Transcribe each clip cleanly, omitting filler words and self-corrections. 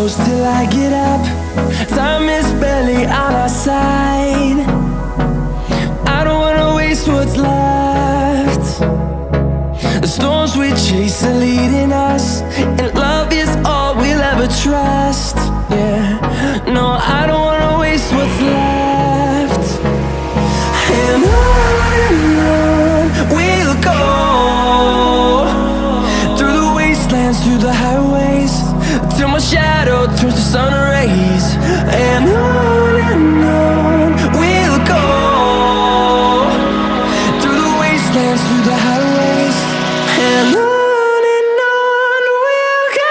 close till I get up. Time is barely on our side. I don't wanna waste what's left. The storms we chase are leading us, and love is all we'll ever trust. Yeah, no, I don't wanna waste what's left. And on we'll go, through the wastelands, through the highways, till my shadow turns to sun rays. And on we'll go, through the wastelands, through the highways, and on we'll go.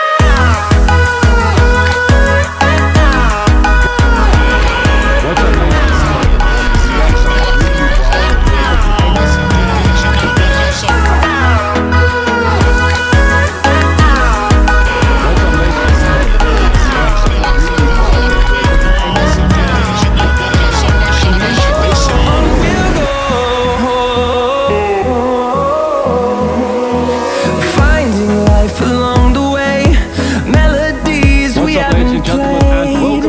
Along the way, melodies we haven't played.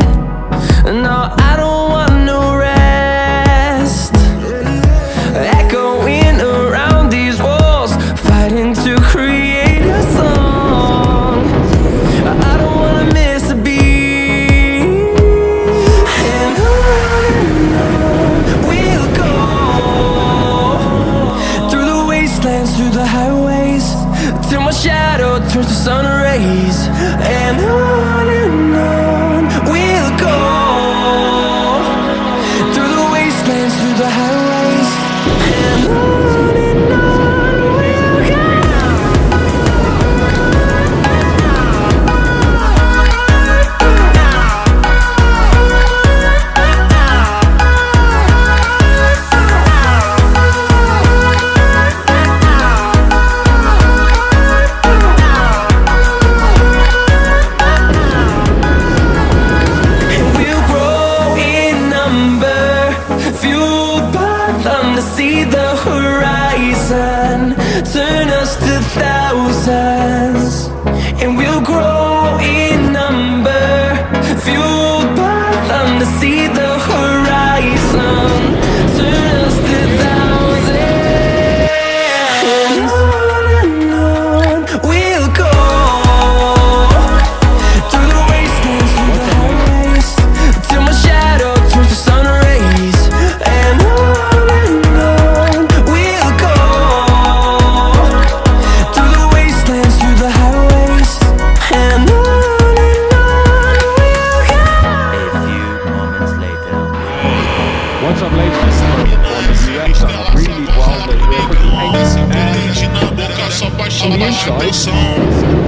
No, I don't want no rest. Echoing around these walls, fighting to create a song. I don't wanna miss a beat. And on we'll go, through the wastelands, through the highways, till my shadow turns to sun rays. And on we'll go, through the wastelands, through the highways, and on we'll go. See the horizon turn us to thousands, and we'll grow in number, fueled by them to see the horizon turn us to thousands. And on we'll go, through the wastelands, through the highways, till my shadow turns to sun rays. And What's up, ladies and gentlemen? Really wild, on the inside.